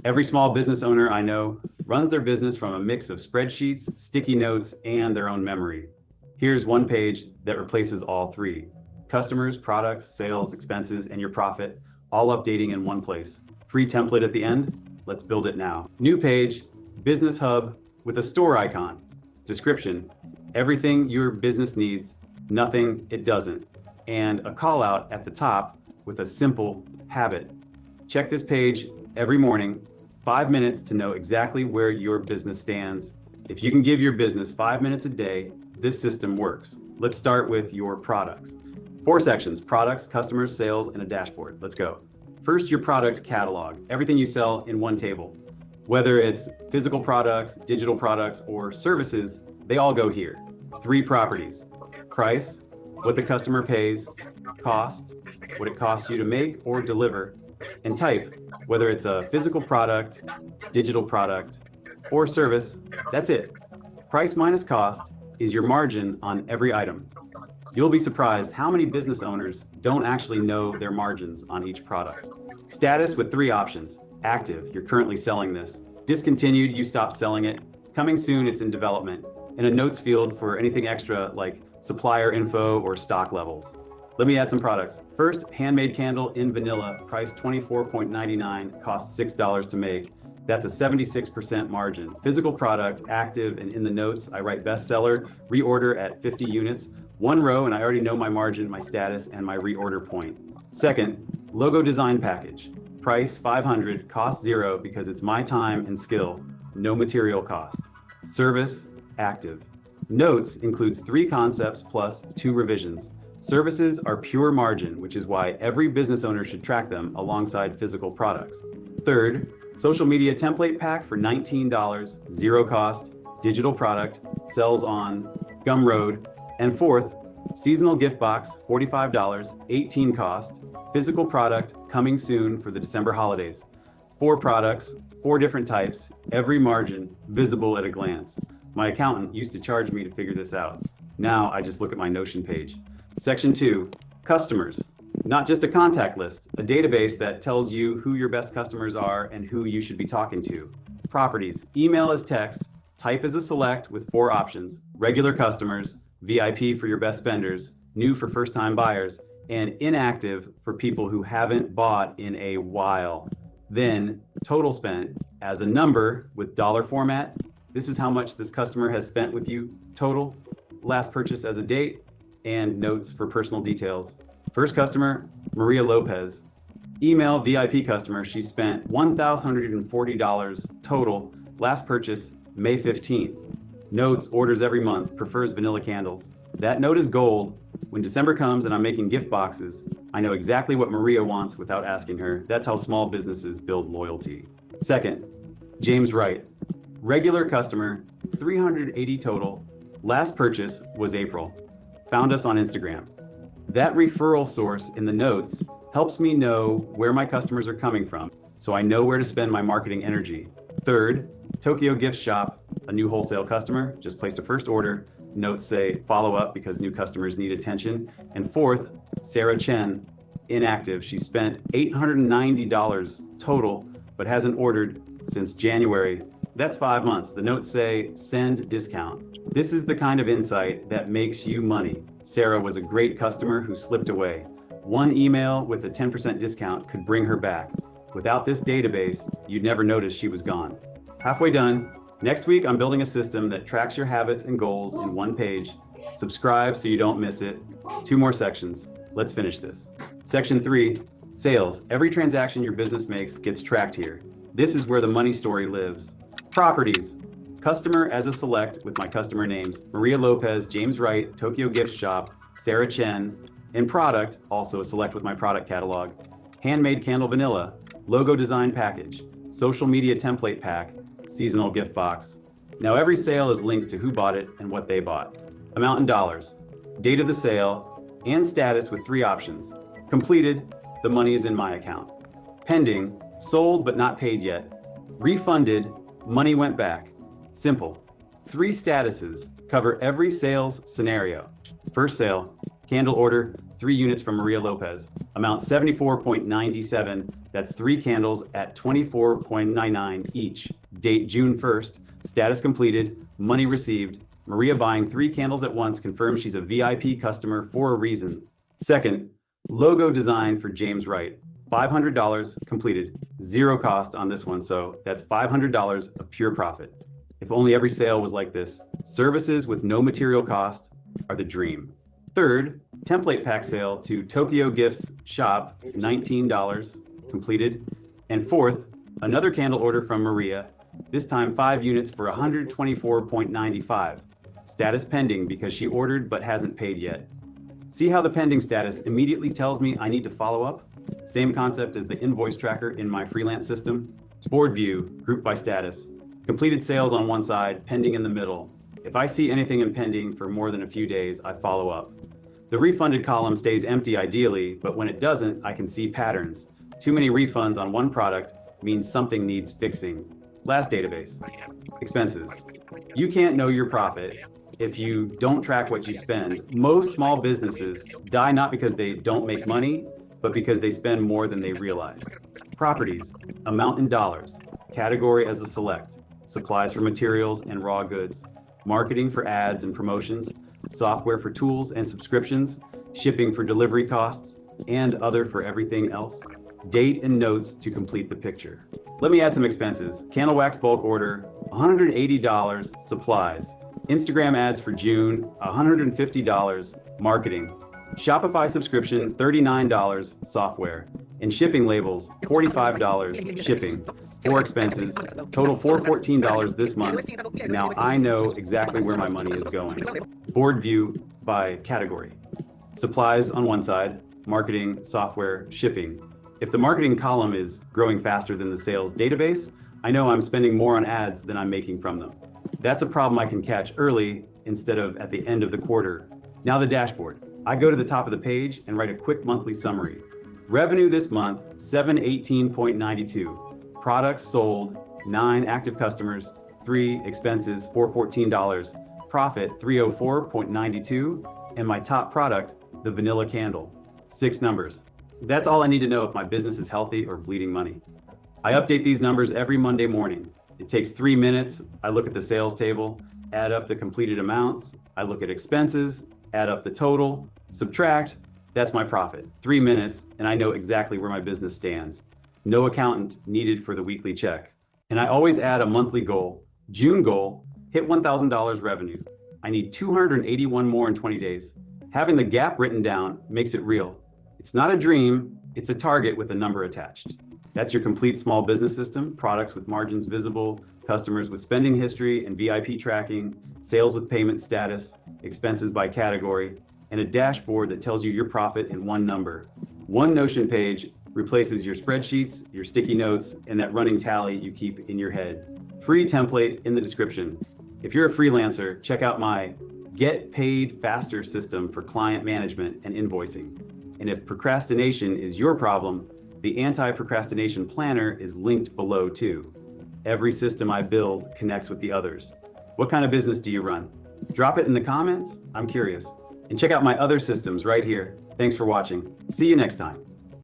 Every small business owner I know runs their business from a mix of spreadsheets, sticky notes, and their own memory. Here's one page that replaces all three: customers, products, sales, expenses, and your profit, all updating in one place. Free template at the end. Let's build it now. New page, business hub with a store icon. Description: everything your business needs, nothing it doesn't. And a call out at the top with a simple habit. Check this page every morning, 5 minutes to know exactly where your business stands. If you can give your business 5 minutes a day, this system works. Let's start with your products. 4 sections: products, customers, sales, and a dashboard. Let's go. First, your product catalog, everything you sell in one table. Whether it's physical products, digital products, or services, they all go here. 3 properties: price, what the customer pays; cost, what it costs you to make or deliver; and type, whether it's a physical product, digital product, or service. That's it. Price minus cost is your margin on every item. You'll be surprised how many business owners don't actually know their margins on each product. Status with 3 options: active, you're currently selling this; discontinued, you stopped selling it; coming soon, it's in development; and a notes field for anything extra like supplier info or stock levels. Let me add some products. First, handmade candle in vanilla, price $24.99, costs $6 to make. That's a 76% margin. Physical product, active, and in the notes, I write bestseller, reorder at 50 units, 1 row, and I already know my margin, my status, and my reorder point. Second, logo design package. Price $500, cost 0 because it's my time and skill, no material cost. Service, active. Notes includes 3 concepts plus 2 revisions. Services are pure margin, which is why every business owner should track them alongside physical products. Third, social media template pack for $19, 0 cost, digital product, sells on Gumroad. And fourth, seasonal gift box, $45, 18 cost, physical product, coming soon for the December holidays. 4 products, 4 different types, every margin visible at a glance. My accountant used to charge me to figure this out. Now I just look at my Notion page. Section 2, customers. Not just a contact list, a database that tells you who your best customers are and who you should be talking to. Properties, email as text, type as a select with 4 options: regular customers, VIP for your best spenders, new for first-time buyers, and inactive for people who haven't bought in a while. Then, total spent as a number with dollar format. This is how much this customer has spent with you, total. Last purchase as a date, and notes for personal details. First customer, Maria Lopez. Email VIP customer, she spent $1,140 total. Last purchase, May 15th. Notes, orders every month, prefers vanilla candles. That note is gold. When December comes and I'm making gift boxes, I know exactly what Maria wants without asking her. That's how small businesses build loyalty. Second, James Wright. Regular customer, 380 total. Last purchase was April. Found us on Instagram. That referral source in the notes helps me know where my customers are coming from, so I know where to spend my marketing energy. Third, Tokyo Gift Shop, a new wholesale customer, just placed a first order. Notes say follow up because new customers need attention. And fourth, Sarah Chen, inactive. She spent $890 total, but hasn't ordered since January. That's 5 months. The notes say send discount. This is the kind of insight that makes you money. Sarah was a great customer who slipped away. 1 email with a 10% discount could bring her back. Without this database, you'd never notice she was gone. Halfway done. Next week, I'm building a system that tracks your habits and goals in 1 page. Subscribe so you don't miss it. 2 more sections. Let's finish this. Section 3, sales. Every transaction your business makes gets tracked here. This is where the money story lives. Properties. Customer as a select with my customer names: Maria Lopez, James Wright, Tokyo Gift Shop, Sarah Chen. And product, also a select with my product catalog: handmade candle vanilla, logo design package, social media template pack, seasonal gift box. Now every sale is linked to who bought it and what they bought. Amount in dollars, date of the sale, and status with 3 options. Completed, the money is in my account. Pending, sold but not paid yet. Refunded, money went back. Simple. 3 statuses cover every sales scenario. First sale, Candle order, 3 units from Maria Lopez. Amount 74.97. That's 3 candles at 24.99 each. Date June 1st. Status completed. Money received. Maria buying 3 candles at once confirms she's a VIP customer for a reason. Second, logo design for James Wright. $500 completed. Zero cost on this one, so that's $500 of pure profit. If only every sale was like this. Services with no material cost are the dream. Third, template pack sale to Tokyo Gifts Shop, $19 completed. And fourth, another candle order from Maria, this time 5 units for $124.95. Status pending because she ordered but hasn't paid yet. See how the pending status immediately tells me I need to follow up? Same concept as the invoice tracker in my freelance system. Board view, grouped by status. Completed sales on one side, pending in the middle. If I see anything in pending for more than a few days, I follow up. The refunded column stays empty ideally, but when it doesn't, I can see patterns. Too many refunds on one product means something needs fixing. Last database. Expenses. You can't know your profit if you don't track what you spend. Most small businesses die not because they don't make money, but because they spend more than they realize. Properties. Amount in dollars. Category as a select. Supplies for materials and raw goods. Marketing for ads and promotions. Software for tools and subscriptions. Shipping for delivery costs. And other for everything else. Date and notes to complete the picture. Let me add some expenses. Candle wax bulk order, $180. Supplies. Instagram ads for June, $150. Marketing. Shopify subscription, $39. Software. And shipping labels, $45. Shipping. 4 expenses. Total $414 this month. Now I know exactly where my money is going. Board view by category. Supplies on one side, marketing, software, shipping. If the marketing column is growing faster than the sales database, I know I'm spending more on ads than I'm making from them. That's a problem I can catch early instead of at the end of the quarter. Now the dashboard. I go to the top of the page and write a quick monthly summary. Revenue this month, $718.92. Products sold, 9 active customers, 3 expenses, $414. Profit, $304.92. And my top product, the vanilla candle. 6 numbers. That's all I need to know if my business is healthy or bleeding money. I update these numbers every Monday morning. It takes 3 minutes. I look at the sales table, add up the completed amounts. I look at expenses, add up the total, subtract. That's my profit. 3 minutes, and I know exactly where my business stands. No accountant needed for the weekly check. And I always add a monthly goal. June goal, hit $1,000 revenue. I need 281 more in 20 days. Having the gap written down makes it real. It's not a dream, it's a target with a number attached. That's your complete small business system, products with margins visible, customers with spending history and VIP tracking, sales with payment status, expenses by category, and a dashboard that tells you your profit in one number. One Notion page replaces your spreadsheets, your sticky notes, and that running tally you keep in your head. Free template in the description. If you're a freelancer, check out my Get Paid Faster system for client management and invoicing. And if procrastination is your problem, the Anti-Procrastination Planner is linked below too. Every system I build connects with the others. What kind of business do you run? Drop it in the comments, I'm curious. And check out my other systems right here. Thanks for watching. See you next time.